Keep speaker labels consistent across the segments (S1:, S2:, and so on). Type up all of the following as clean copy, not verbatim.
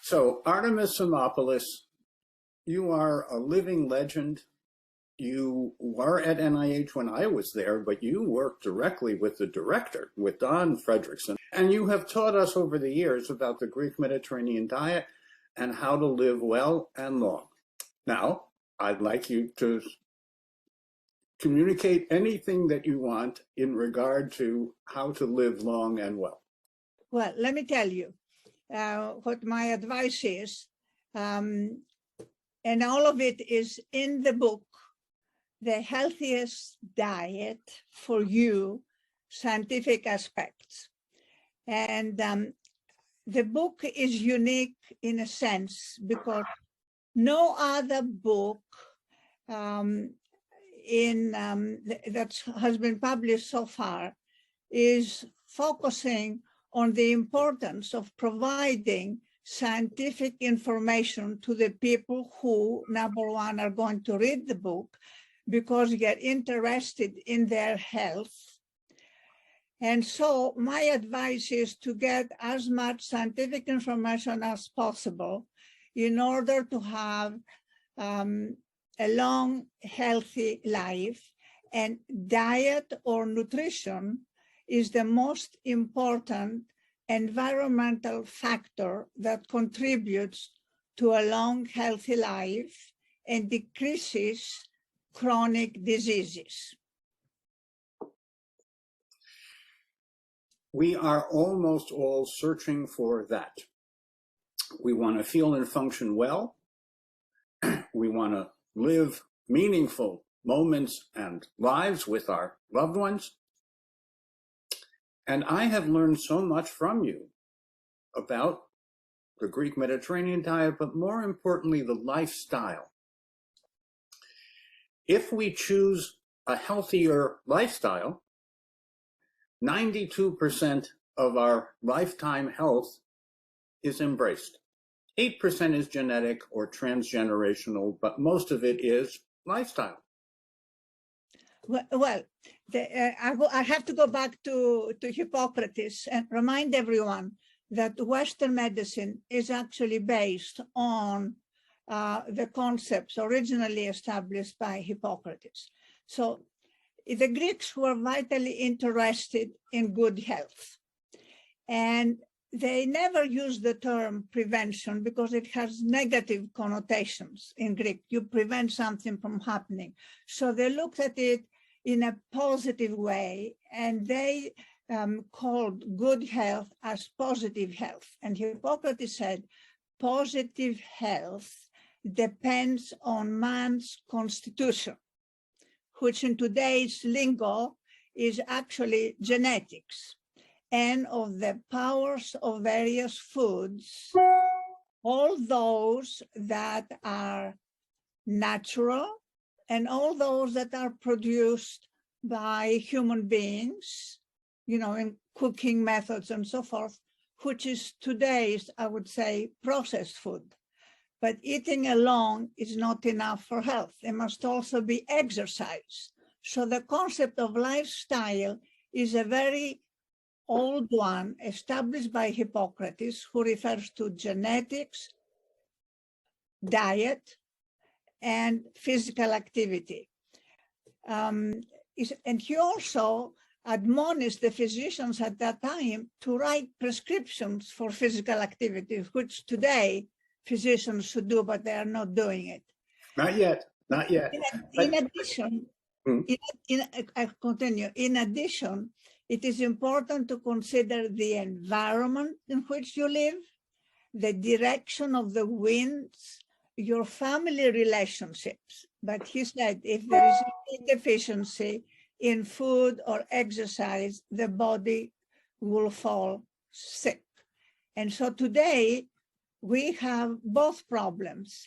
S1: So Artemis Simopoulos, you are a living legend. You were at NIH when I was there, but you worked directly with the director, with Don Fredrickson. And you have taught us over the years about the Greek Mediterranean diet and how to live well and long. Now, I'd like you to communicate anything that you want in regard to how to live long and well.
S2: Well, let me tell you what my advice is. And all of it is in the book, The Healthiest Diet for You, Scientific Aspects. And the book is unique in a sense because no other book that has been published so far is focusing on the importance of providing scientific information to the people who, number one, are going to read the book because they're interested in their health. And so my advice is to get as much scientific information as possible in order to have a long, healthy life. And diet or nutrition is the most important environmental factor that contributes to a long, healthy life and decreases chronic diseases.
S1: We are almost all searching for that. We want to feel and function well. We want to live meaningful moments and lives with our loved ones. And I have learned so much from you about the Greek Mediterranean diet, but more importantly, the lifestyle. If we choose a healthier lifestyle, 92% of our lifetime health is embraced. 8% is genetic or transgenerational, but most of it is lifestyle.
S2: Well, I have to go back to Hippocrates and remind everyone that Western medicine is actually based on the concepts originally established by Hippocrates. So the Greeks were vitally interested in good health. And they never used the term prevention because it has negative connotations in Greek. You prevent something from happening. So they looked at it in a positive way, and they called good health as positive health. And Hippocrates said, positive health depends on man's constitution, which in today's lingo is actually genetics, and of the powers of various foods, all those that are natural and all those that are produced by human beings, you know, in cooking methods and so forth, which is today's, I would say, processed food. But eating alone is not enough for health. There must also be exercise. So the concept of lifestyle is a very old one established by Hippocrates, who refers to genetics, diet, and physical activity. And he also admonished the physicians at that time to write prescriptions for physical activity, which today physicians should do, but they are not doing it.
S1: Not yet, not yet.
S2: In addition, I continue. In addition, it is important to consider the environment in which you live, the direction of the winds, your family relationships. But he said, if there is any deficiency in food or exercise, the body will fall sick. And so today, we have both problems.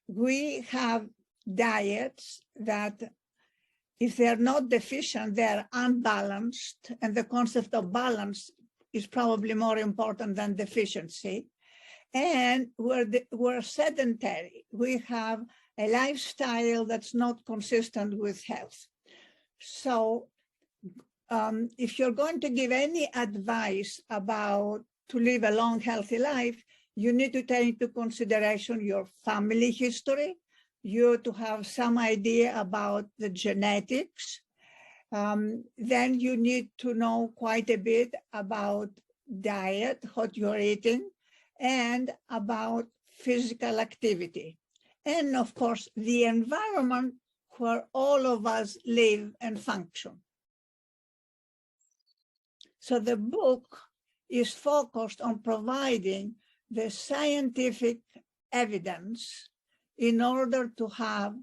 S2: We have diets that, if they're not deficient, they're unbalanced, and the concept of balance is probably more important than deficiency. And we're sedentary. We have a lifestyle that's not consistent with health. So if you're going to give any advice about to live a long, healthy life, You need to take into consideration your family history. You to have some idea about the genetics. Then you need to know quite a bit about diet, what you're eating, and about physical activity. And of course, the environment where all of us live and function. So the book is focused on providing the scientific evidence in order to have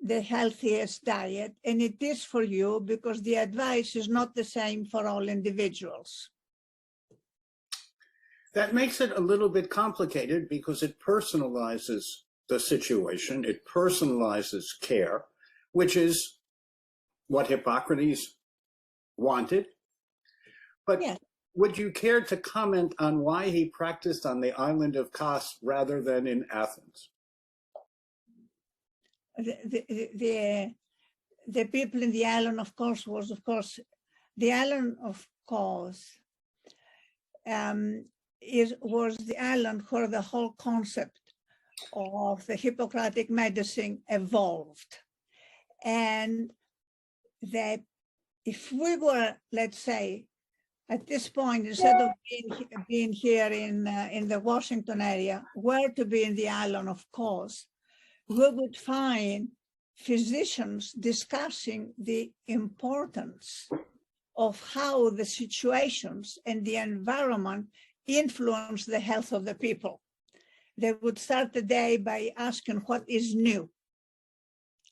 S2: the healthiest diet. And it is for you because the advice is not the same for all individuals.
S1: That makes it a little bit complicated because it personalizes the situation. It personalizes care, which is what Hippocrates wanted. But yes. Would you care to comment on why he practiced on the island of Kos rather than in Athens?
S2: The people in the island of Kos was, of course, the island of Kos was the island where the whole concept of the Hippocratic medicine evolved. And if we were, let's say, at this point, instead of being here in the Washington area, were to be in the island of Kos, we would find physicians discussing the importance of how the situations and the environment influence the health of the people. They would start the day by asking what is new.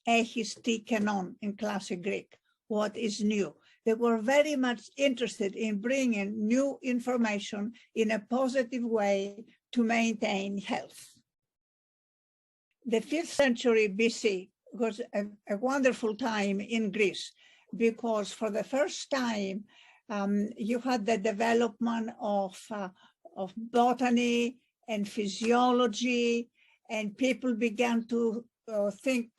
S2: Ehis ti kenon in classic Greek, what is new. They were very much interested in bringing new information in a positive way to maintain health. The 5th century BC was a wonderful time in Greece because for the first time you had the development of botany and physiology, and people began to think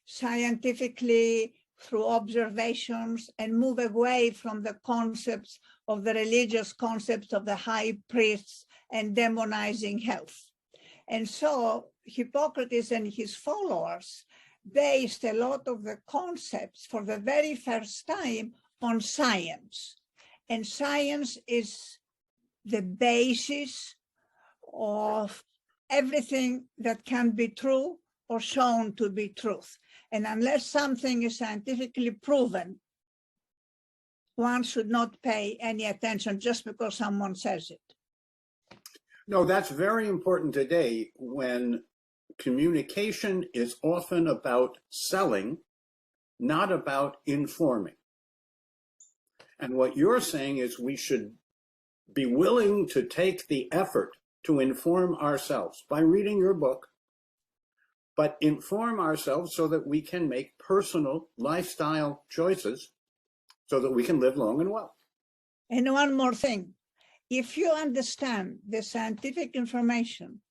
S2: scientifically through observations and move away from the concepts of the religious concepts of the high priests and demonizing health. And so Hippocrates and his followers based a lot of the concepts for the very first time on science. And science is the basis of everything that can be true or shown to be truth. And unless something is scientifically proven, one should not pay any attention just because someone says it.
S1: No, that's very important today when communication is often about selling, not about informing. And what you're saying is we should be willing to take the effort to inform ourselves by reading your book, but inform ourselves so that we can make personal lifestyle choices so that we can live long and well.
S2: And one more thing, if you understand the scientific information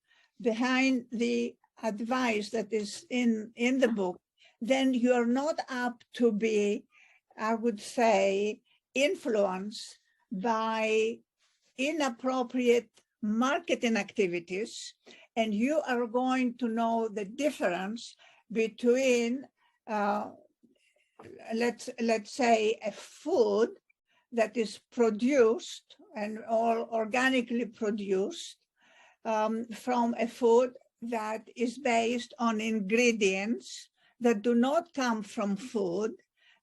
S2: behind the advice that is in the book, then you're not apt to be, I would say, influenced by inappropriate marketing activities, and you are going to know the difference between, let's say, a food that is produced and all organically produced from a food that is based on ingredients that do not come from food,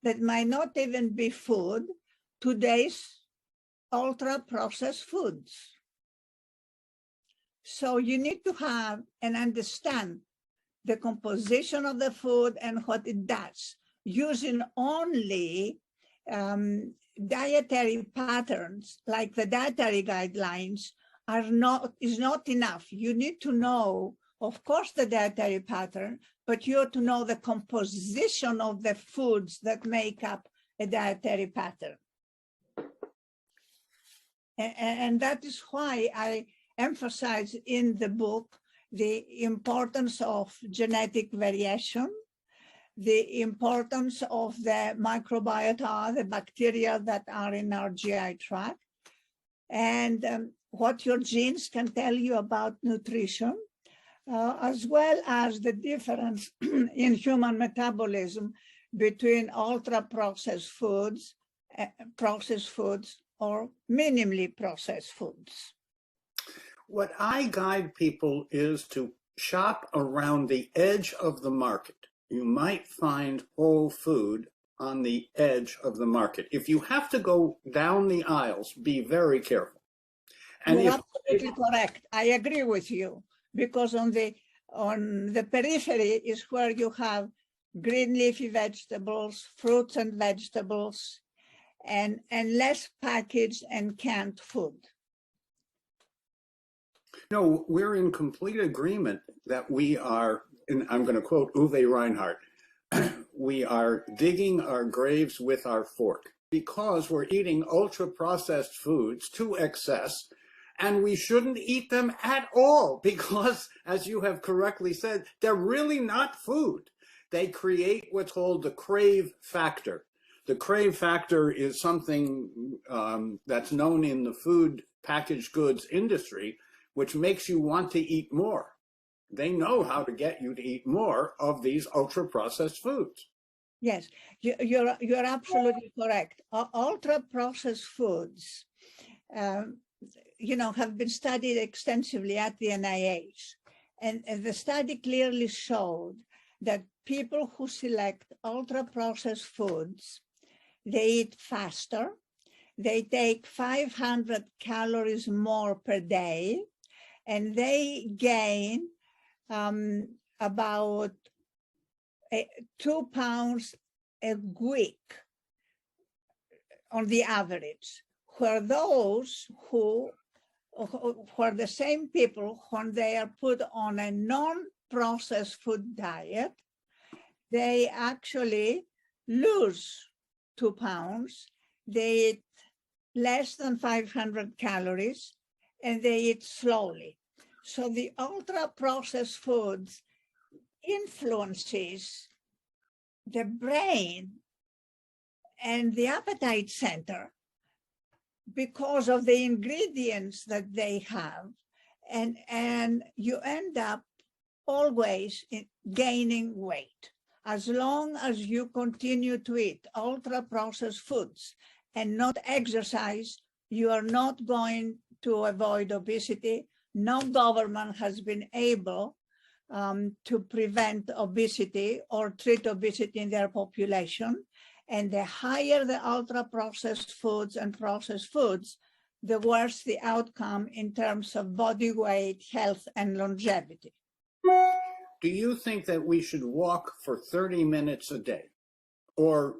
S2: that might not even be food, today's ultra-processed foods. So you need to have and understand the composition of the food and what it does. Using only dietary patterns like the dietary guidelines is not enough. You need to know, of course, the dietary pattern, but you have to know the composition of the foods that make up a dietary pattern. And that is why I emphasize in the book the importance of genetic variation, the importance of the microbiota, the bacteria that are in our GI tract, and what your genes can tell you about nutrition, as well as the difference in human metabolism between ultra-processed foods, or minimally processed foods.
S1: What I guide people is to shop around the edge of the market. You might find whole food on the edge of the market. If you have to go down the aisles, be very careful. And
S2: You're absolutely correct. I agree with you, because on the periphery is where you have green leafy vegetables, fruits and vegetables, and less packaged and canned food.
S1: No, we're in complete agreement that we are, and I'm going to quote Uwe Reinhardt, we are digging our graves with our fork because we're eating ultra-processed foods to excess, and we shouldn't eat them at all because, as you have correctly said, they're really not food. They create what's called the crave factor. The crave factor is something that's known in the food packaged goods industry, which makes you want to eat more. They know how to get you to eat more of these ultra-processed foods.
S2: Yes, you're absolutely correct. Ultra-processed foods, have been studied extensively at the NIH. And the study clearly showed that people who select ultra-processed foods, they eat faster, they take 500 calories more per day, and they gain about 2 pounds a week on the average, where those who the same people, when they are put on a non-processed food diet, they actually lose 2 pounds, they eat less than 500 calories, and they eat slowly. So the ultra-processed foods influences the brain and the appetite center because of the ingredients that they have, and you end up always gaining weight. As long as you continue to eat ultra-processed foods and not exercise, you are not going to avoid obesity. No government has been able to prevent obesity or treat obesity in their population. And the higher the ultra-processed foods and processed foods, the worse the outcome in terms of body weight, health, and longevity.
S1: Do you think that we should walk for 30 minutes a day? Or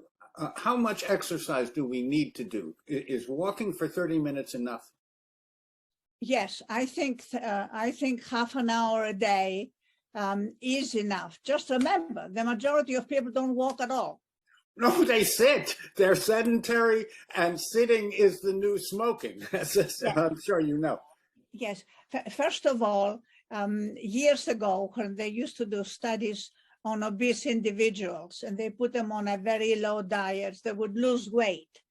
S1: how much exercise do we need to do? Is walking for 30 minutes enough?
S2: Yes, I think half an hour a day is enough. Just remember, the majority of people don't walk at all.
S1: No, they sit. They're sedentary, and sitting is the new smoking, as I'm sure you know.
S2: Yes. First of all, years ago, when they used to do studies on obese individuals, and they put them on a very low diet, they would lose weight.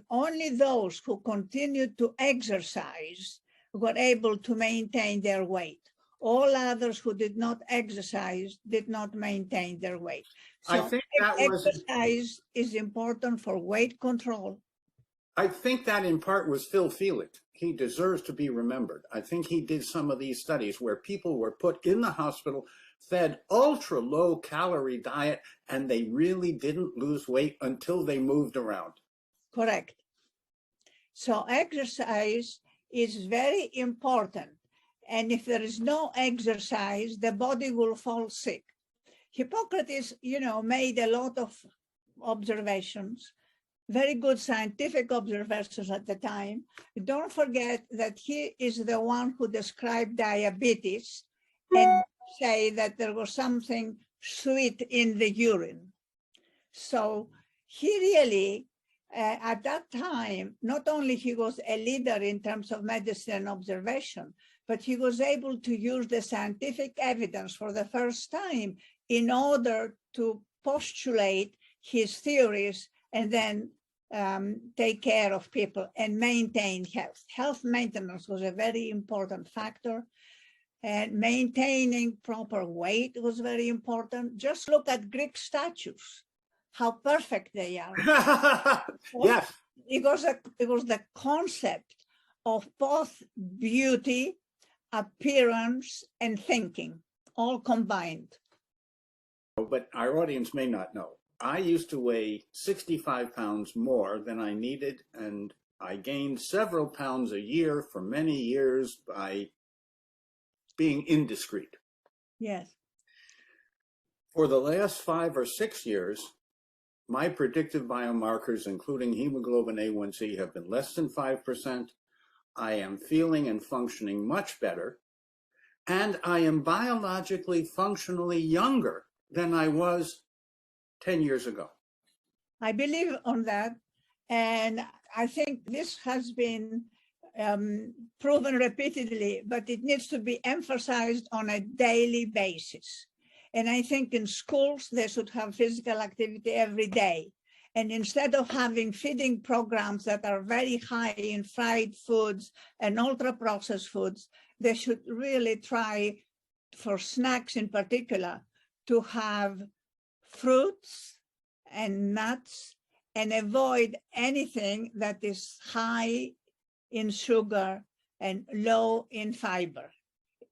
S2: Only those who continued to exercise were able to maintain their weight. All others who did not exercise did not maintain their weight. So
S1: I think that
S2: exercise is important for weight control.
S1: I think that in part was Phil Felix. He deserves to be remembered. I think he did some of these studies where people were put in the hospital, fed ultra low calorie diet, and they really didn't lose weight until they moved around.
S2: Correct. So exercise is very important. And if there is no exercise, the body will fall sick. Hippocrates, made a lot of observations, very good scientific observations at the time. Don't forget that he is the one who described diabetes and say that there was something sweet in the urine. So he really, at that time, not only he was a leader in terms of medicine and observation, but he was able to use the scientific evidence for the first time in order to postulate his theories and then take care of people and maintain health. Health maintenance was a very important factor, and maintaining proper weight was very important. Just look at Greek statues, how perfect they are.
S1: Yes.
S2: It was the concept of both beauty, appearance, and thinking, all combined.
S1: But our audience may not know. I used to weigh 65 pounds more than I needed, and I gained several pounds a year for many years by being indiscreet.
S2: Yes.
S1: For the last 5 or 6 years, my predictive biomarkers, including hemoglobin A1C, have been less than 5%. I am feeling and functioning much better, and I am biologically functionally younger than I was 10 years ago.
S2: I believe on that, and I think this has been proven repeatedly, but it needs to be emphasized on a daily basis. And I think in schools, they should have physical activity every day. And instead of having feeding programs that are very high in fried foods and ultra-processed foods, they should really try, for snacks in particular, to have fruits and nuts and avoid anything that is high in sugar and low in fiber.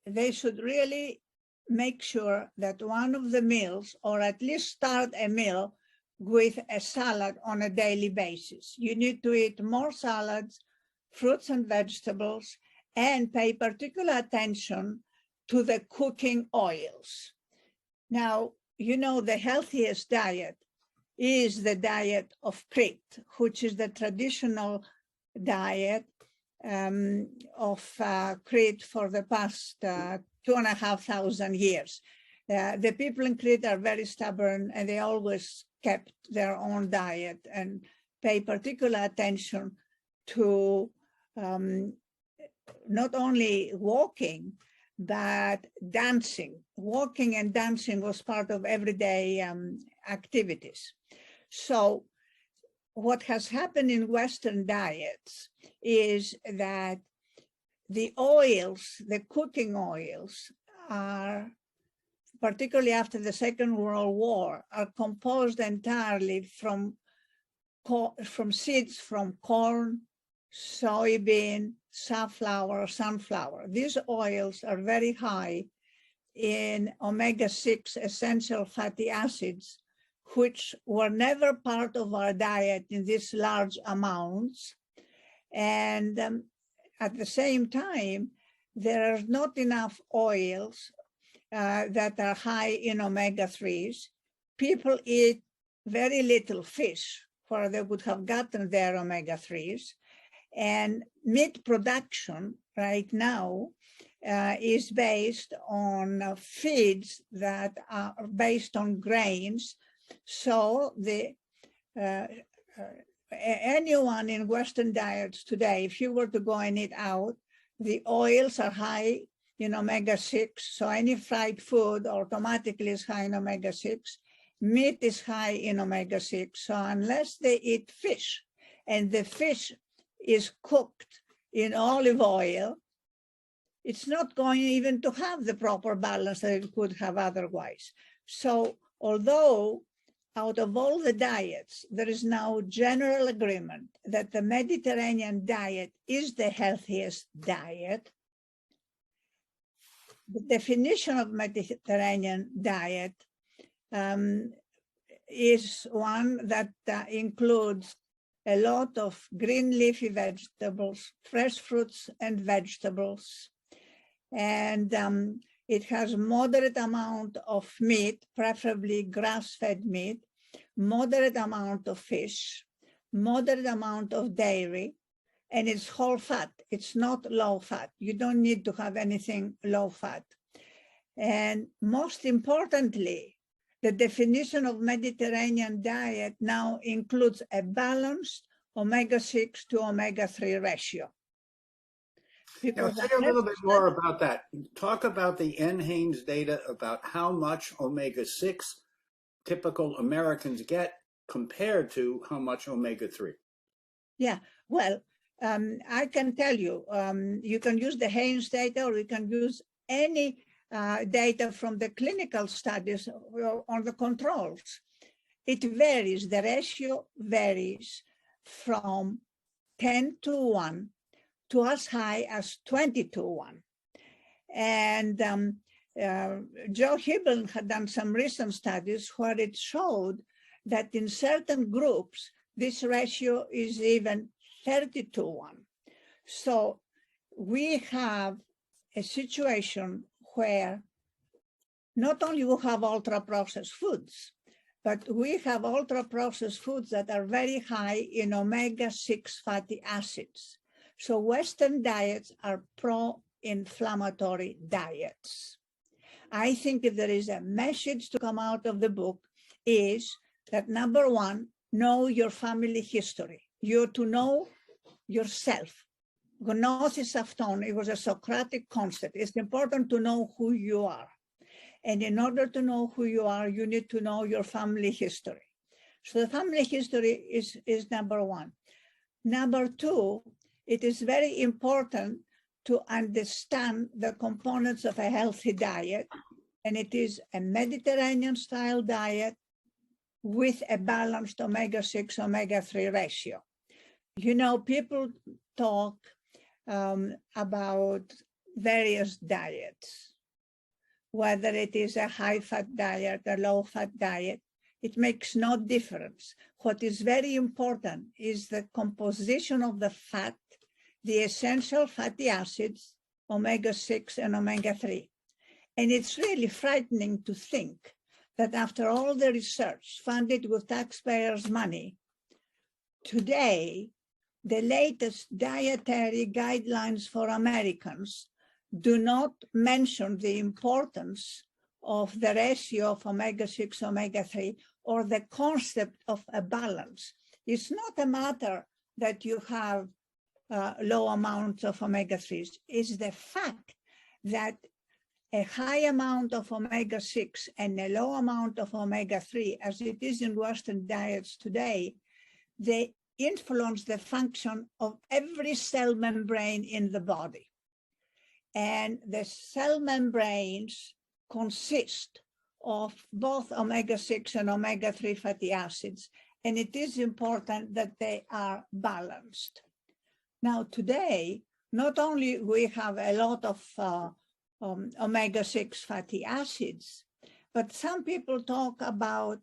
S2: They should really make sure that one of the meals, or at least start a meal with a salad on a daily basis. You need to eat more salads, fruits and vegetables, and pay particular attention to the cooking oils. Now, you know, the healthiest diet is the diet of Crete, which is the traditional diet of Crete for the past 2,500 years. The people in Crete are very stubborn, and they always kept their own diet and pay particular attention to not only walking, but dancing. Walking and dancing was part of everyday activities. So what has happened in Western diets is that the oils, the cooking oils, are, particularly after the Second World War, are composed entirely from seeds from corn, soybean, safflower, sunflower. These oils are very high in omega-6 essential fatty acids, which were never part of our diet in these large amounts. And at the same time, there are not enough oils that are high in omega-3s. People eat very little fish, where they would have gotten their omega-3s. And meat production right now is based on feeds that are based on grains. So anyone in Western diets today, if you were to go and eat out, the oils are high in omega-6. So any fried food automatically is high in omega-6. Meat is high in omega-6. So unless they eat fish, and the fish is cooked in olive oil, it's not going even to have the proper balance that it could have otherwise. So although out of all the diets, there is now general agreement that the Mediterranean diet is the healthiest diet, the definition of Mediterranean diet is one that includes a lot of green leafy vegetables, fresh fruits and vegetables. And it has moderate amount of meat, preferably grass-fed meat, moderate amount of fish, moderate amount of dairy, and it's whole fat. It's not low fat. You don't need to have anything low fat. And most importantly, the definition of Mediterranean diet now includes a balanced omega-6 to omega-3 ratio.
S1: Now, say a little bit more about that. Talk about the NHANES data about how much omega-6 typical Americans get compared to how much omega-3.
S2: Yeah, well, I can tell you, you can use the Haynes data, or you can use any data from the clinical studies on the controls. It varies, the ratio varies from 10-1 to as high as 20-1. And Joe Hibben had done some recent studies where it showed that in certain groups, this ratio is even 30-1. So we have a situation where not only we have ultra-processed foods, but we have ultra-processed foods that are very high in omega-6 fatty acids. So Western diets are pro-inflammatory diets. I think if there is a message to come out of the book is that, number one, know your family history. You're to know yourself. Gnosis auton, it was a Socratic concept. It's important to know who you are. And in order to know who you are, you need to know your family history. So the family history is number one. Number two, it is very important to understand the components of a healthy diet. And it is a Mediterranean style diet with a balanced omega-6, omega-3 ratio. You know, people talk about various diets, whether it is a high-fat diet, a low-fat diet, it makes no difference. What is very important is the composition of the fat, the essential fatty acids, omega-6 and omega-3. And it's really frightening to think that after all the research funded with taxpayers' money, today, the latest dietary guidelines for Americans do not mention the importance of the ratio of omega-6, omega-3, or the concept of a balance. It's not a matter that you have low amounts of omega-3s. It's the fact that a high amount of omega-6 and a low amount of omega-3, as it is in Western diets today, they influence the function of every cell membrane in the body. And the cell membranes consist of both omega-6 and omega-3 fatty acids, and it is important that they are balanced. Now, today, not only we have a lot of omega-6 fatty acids, but some people talk about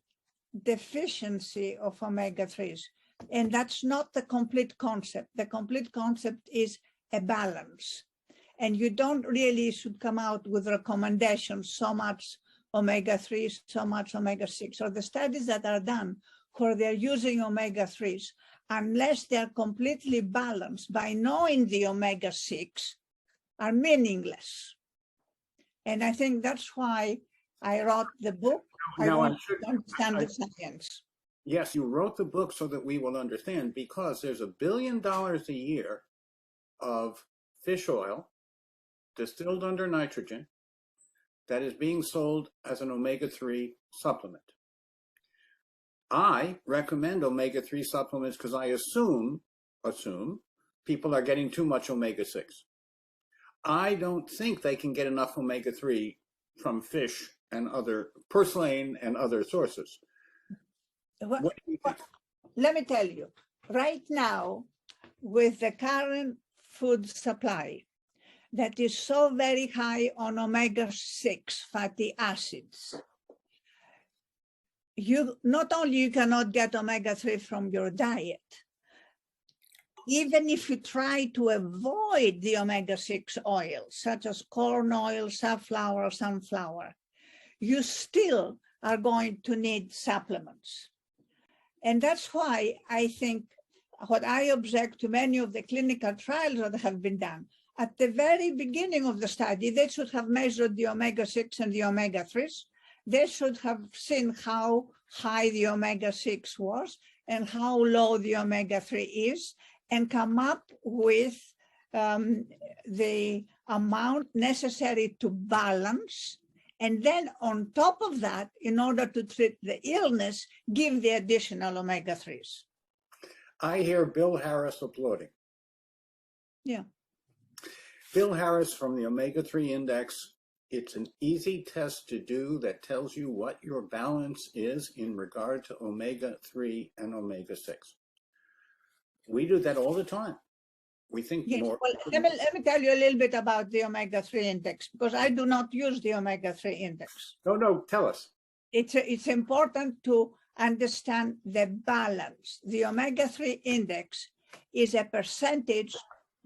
S2: deficiency of omega-3s, and that's not the complete concept. The complete concept is a balance. And you don't really should come out with recommendations, so much omega-3, so much omega-6, or the studies that are done where they're using omega-3s, unless they're completely balanced by knowing the omega-6, are meaningless. And I think that's why I wrote the book. I want to understand the science.
S1: Yes, you wrote the book so that we will understand, because there's $1 billion a year of fish oil distilled under nitrogen that is being sold as an omega-3 supplement. I recommend omega-3 supplements because I assume people are getting too much omega-6. I don't think they can get enough omega-3 from fish and other purslane and other sources. What do you think?
S2: Let me tell you, right now, with the current food supply that is so very high on omega-6 fatty acids, you not only you cannot get omega-3 from your diet, even if you try to avoid the omega-6 oils, such as corn oil, safflower, sunflower, you still are going to need supplements. And that's why I think what I object to many of the clinical trials that have been done, at the very beginning of the study, they should have measured the omega-6 and the omega-3s. They should have seen how high the omega-6 was and how low the omega-3 is, and come up with the amount necessary to balance. And then on top of that, in order to treat the illness, give the additional omega-3s.
S1: I hear Bill Harris applauding.
S2: Yeah.
S1: Bill Harris from the omega-3 index. It's an easy test to do that tells you what your balance is in regard to omega-3 and omega-6. We do that all the time. We think
S2: Yes.
S1: more.
S2: Well, let me tell you a little bit about the omega-3 index, because I do not use the omega-3 index.
S1: No, tell us.
S2: It's important to understand the balance. The omega-3 index is a percentage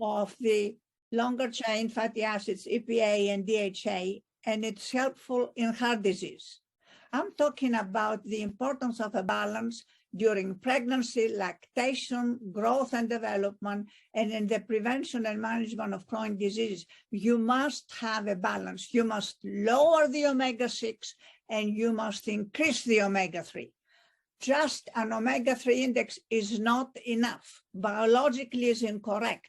S2: of the longer chain fatty acids, EPA and DHA, and it's helpful in heart disease. I'm talking about the importance of a balance during pregnancy, lactation, growth and development, and in the prevention and management of chronic diseases. You must have a balance. You must lower the omega-6 and you must increase the omega-3. Just an omega-3 index is not enough. Biologically is incorrect.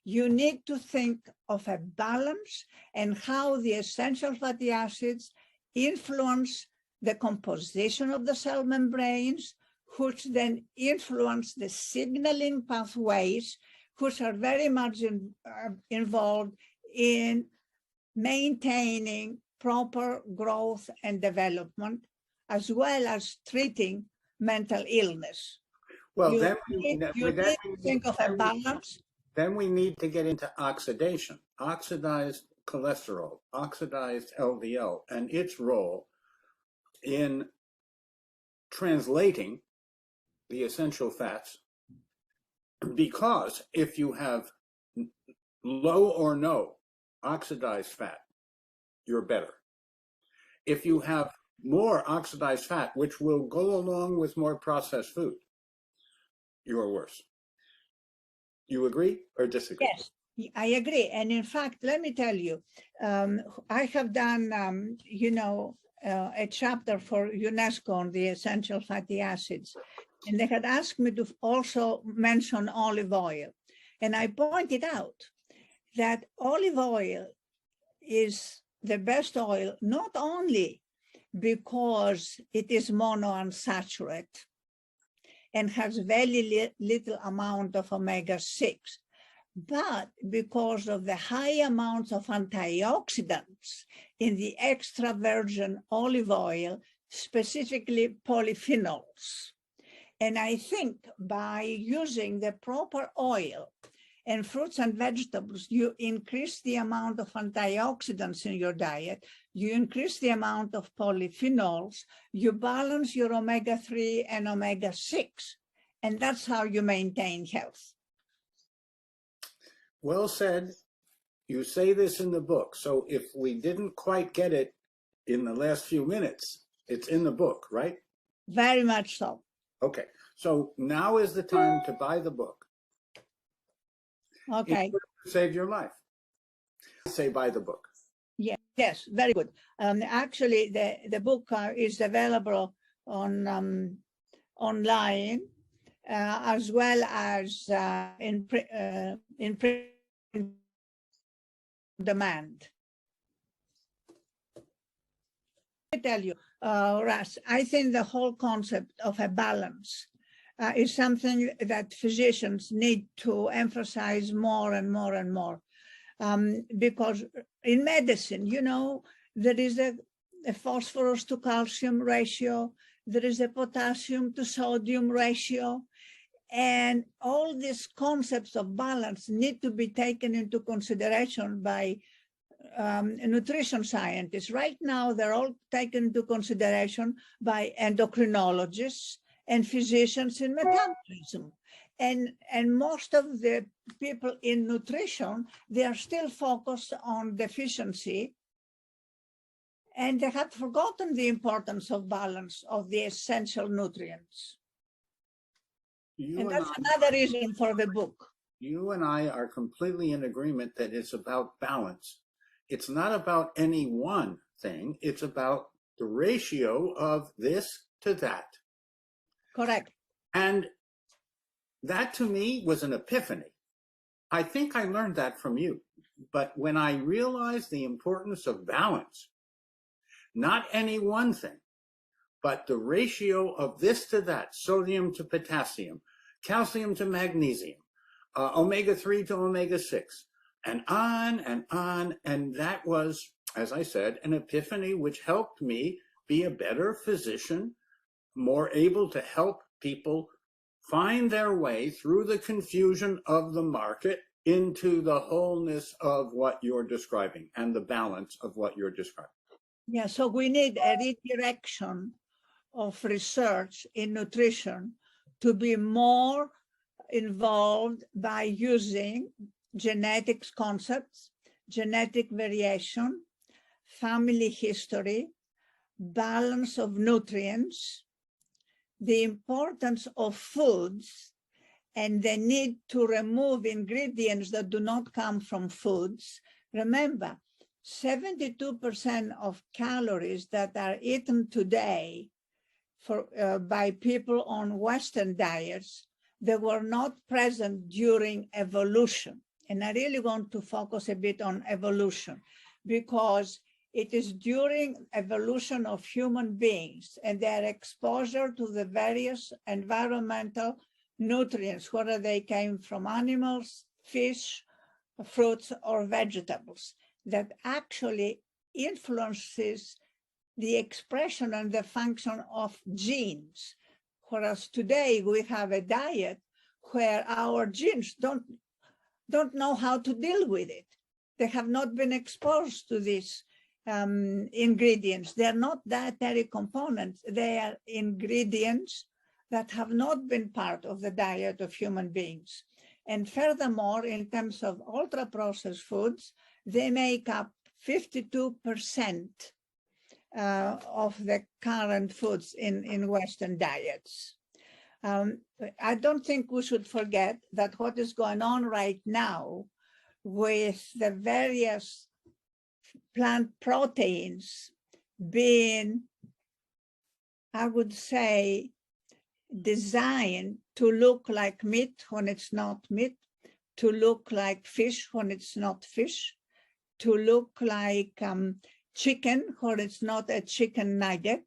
S2: You need to think of a balance and how the essential fatty acids influence the composition of the cell membranes, which then influence the signaling pathways, which are very much involved in maintaining proper growth and development, as well as treating mental illness.
S1: Well,
S2: You
S1: then
S2: need to think of a balance.
S1: Then we need to get into oxidation, oxidized cholesterol, oxidized LDL, and its role in translating the essential fats. Because if you have low or no oxidized fat, you're better. If you have more oxidized fat, which will go along with more processed food, you're worse. You agree or disagree?
S2: Yes, I agree. And in fact, let me tell you, I have done, a chapter for UNESCO on the essential fatty acids. And they had asked me to also mention olive oil. And I pointed out that olive oil is the best oil, not only because it is monounsaturated and has very little amount of omega-6, but because of the high amounts of antioxidants in the extra virgin olive oil, specifically polyphenols. And I think by using the proper oil and fruits and vegetables, you increase the amount of antioxidants in your diet, you increase the amount of polyphenols, you balance your omega-3 and omega-6, and that's how you maintain health.
S1: Well said. You say this in the book. So if we didn't quite get it in the last few minutes, it's in the book, right?
S2: Very much so.
S1: Okay. So now is the time to buy the book.
S2: Okay.
S1: It will save your life. Say buy the book.
S2: Yes, very good. Actually, the book is available on online as well as in print demand. I tell you, Russ, I think the whole concept of a balance is something that physicians need to emphasize more and more and more. Because in medicine, there is a phosphorus to calcium ratio, there is a potassium to sodium ratio, and all these concepts of balance need to be taken into consideration by nutrition scientists. Right now, they're all taken into consideration by endocrinologists and physicians in metabolism. And most of the people in nutrition, they are still focused on deficiency, and they have forgotten the importance of balance of the essential nutrients. And that's another reason for the book.
S1: You and I are completely in agreement that it's about balance. It's not about any one thing. It's about the ratio of this to that.
S2: Correct.
S1: And that to me was an epiphany. I think I learned that from you. But when I realized the importance of balance, not any one thing, but the ratio of this to that, sodium to potassium, calcium to magnesium, omega-3 to omega-6, and on and on. And that was, as I said, an epiphany which helped me be a better physician, more able to help people find their way through the confusion of the market into the wholeness of what you're describing and the balance of what you're describing.
S2: Yeah, so we need a redirection of research in nutrition to be more involved by using genetics concepts, genetic variation, family history, balance of nutrients, the importance of foods, and the need to remove ingredients that do not come from foods. Remember, 72% of calories that are eaten today by people on Western diets, they were not present during evolution. And I really want to focus a bit on evolution, because it is during evolution of human beings and their exposure to the various environmental nutrients, whether they came from animals, fish, fruits, or vegetables, that actually influences the expression and the function of genes. Whereas today we have a diet where our genes don't know how to deal with it. They have not been exposed to these ingredients. They're not dietary components. They are ingredients that have not been part of the diet of human beings. And furthermore, in terms of ultra-processed foods, they make up 52% of the current foods in Western diets. I don't think we should forget that what is going on right now with the various plant proteins being, I would say, designed to look like meat when it's not meat, to look like fish when it's not fish, to look like chicken when it's not a chicken nugget.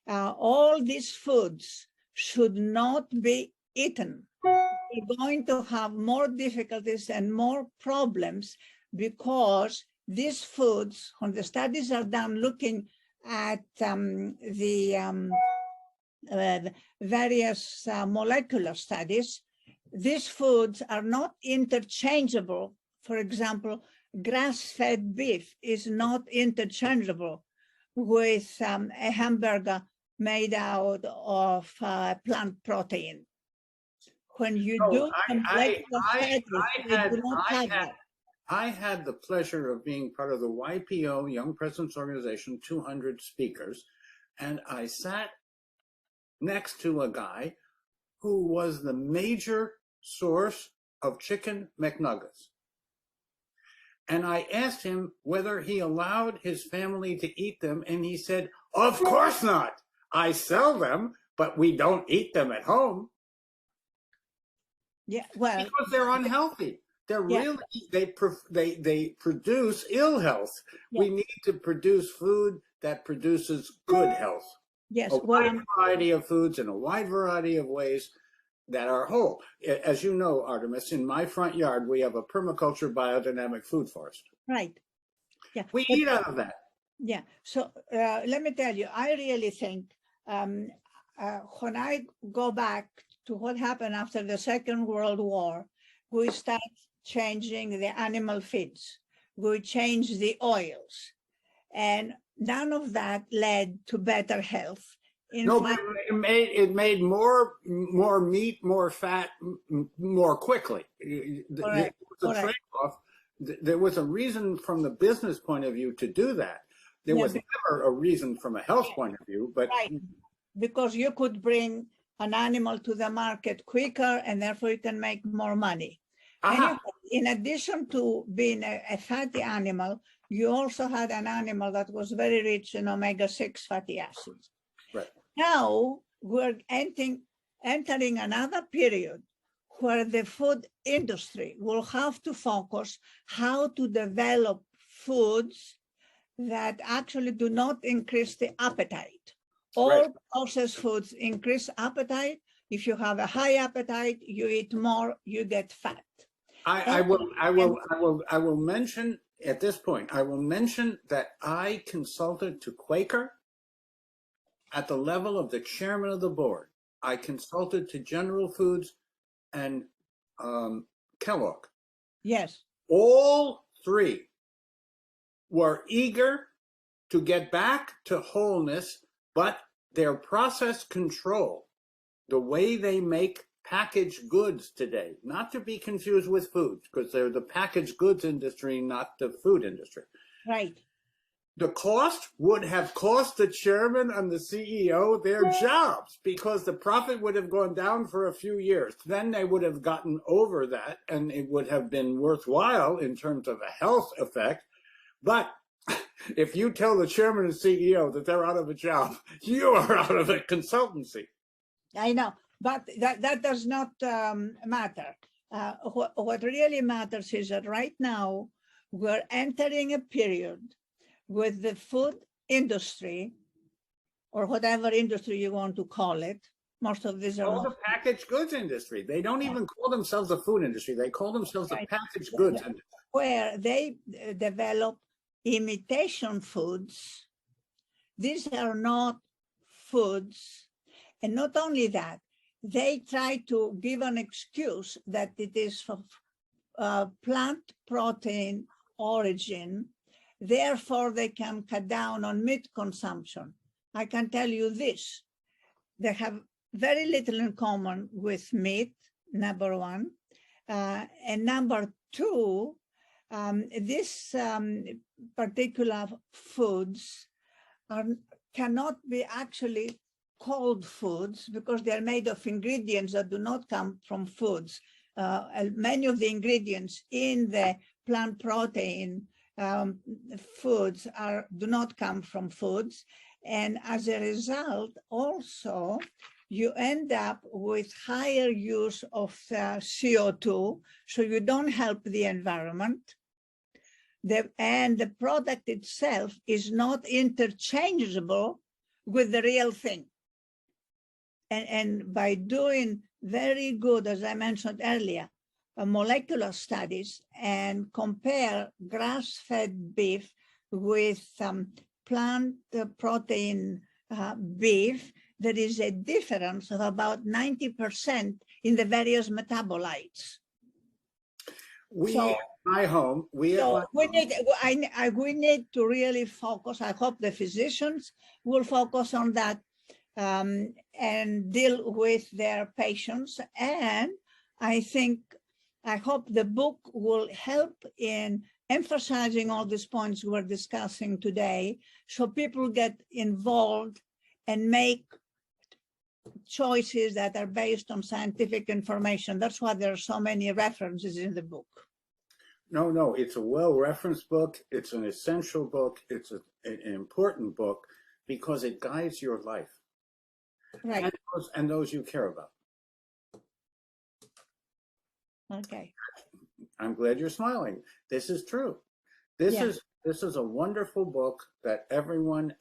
S2: All these foods should not be eaten. We're going to have more difficulties and more problems because these foods, when the studies are done looking at the various molecular studies, these foods are not interchangeable. For example, grass-fed beef is not interchangeable with a hamburger made out of plant protein. When you do molecular studies, they do not have that.
S1: I had the pleasure of being part of the YPO, Young Presidents Organization, 200 speakers, and I sat next to a guy who was the major source of chicken McNuggets. And I asked him whether he allowed his family to eat them, and he said, "Of course not. I sell them, but we don't eat them at home."
S2: Yeah, well,
S1: because they're unhealthy. They're really, they produce ill health. Yeah. We need to produce food that produces good health.
S2: Yes,
S1: a wide variety of foods in a wide variety of ways that are whole. As you know, Artemis, in my front yard, we have a permaculture biodynamic food forest.
S2: Right. Yeah.
S1: We eat out of that.
S2: Yeah. So let me tell you, I really think when I go back to what happened after the Second World War, we start changing the animal feeds. We changed the oils. And none of that led to better health.
S1: No, but it made more meat, more fat, more quickly.
S2: Correct.
S1: The trade-off. There was a reason from the business point of view to do that. There was never a reason from a health point of view, but
S2: because you could bring an animal to the market quicker, and therefore you can make more money. Anyway, in addition to being a fatty animal, you also had an animal that was very rich in omega-6 fatty acids.
S1: Right.
S2: Now we're entering another period where the food industry will have to focus how to develop foods that actually do not increase the appetite. All processed foods increase appetite, If you have a high appetite, you eat more, you get fat.
S1: I will mention at this point, I will mention that I consulted to Quaker at the level of the chairman of the board. I consulted to General Foods and Kellogg.
S2: Yes.
S1: All three were eager to get back to wholeness, but their process control, the way they make packaged goods today, not to be confused with foods, because they're the packaged goods industry, not the food industry.
S2: Right.
S1: The cost would have cost the chairman and the CEO their jobs, because the profit would have gone down for a few years. Then they would have gotten over that, and it would have been worthwhile in terms of a health effect. But if you tell the chairman and CEO that they're out of a job, you are out of a consultancy.
S2: I know, but that does not matter. What really matters is that right now we're entering a period with the food industry, or whatever industry you want to call it. Most of these are
S1: all the packaged goods industry. They don't even call themselves the food industry. They call themselves the packaged goods industry.
S2: Where they develop imitation foods. These are not foods. And not only that, they try to give an excuse that it is from plant protein origin, therefore they can cut down on meat consumption. I can tell you this, they have very little in common with meat, number one. And number two, these particular foods cannot be actually called foods because they're made of ingredients that do not come from foods. Many of the ingredients in the plant protein foods do not come from foods. And as a result, also, you end up with higher use of CO2, so you don't help the environment. And the product itself is not interchangeable with the real thing. And by doing very good, as I mentioned earlier, molecular studies and compare grass-fed beef with plant protein beef, there is a difference of about 90% in the various metabolites.
S1: We need
S2: to really focus. I hope the physicians will focus on that and deal with their patients. And I hope the book will help in emphasizing all these points we're discussing today, so people get involved and make choices that are based on scientific information. That's why there are so many references in the book.
S1: No, it's a well-referenced book. It's an essential book. It's an important book because it guides your life.
S2: Right.
S1: And those you care about.
S2: Okay.
S1: I'm glad you're smiling. This is true. This is a wonderful book that everyone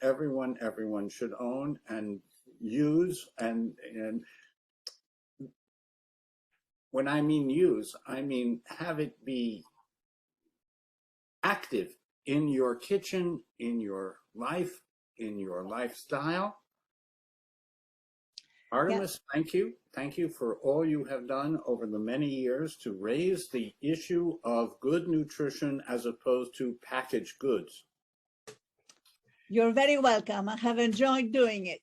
S1: should own and use. And when I mean use, I mean have it be active in your kitchen, in your life, in your lifestyle. Artemis, thank you. Thank you for all you have done over the many years to raise the issue of good nutrition as opposed to packaged goods.
S2: You're very welcome. I have enjoyed doing it.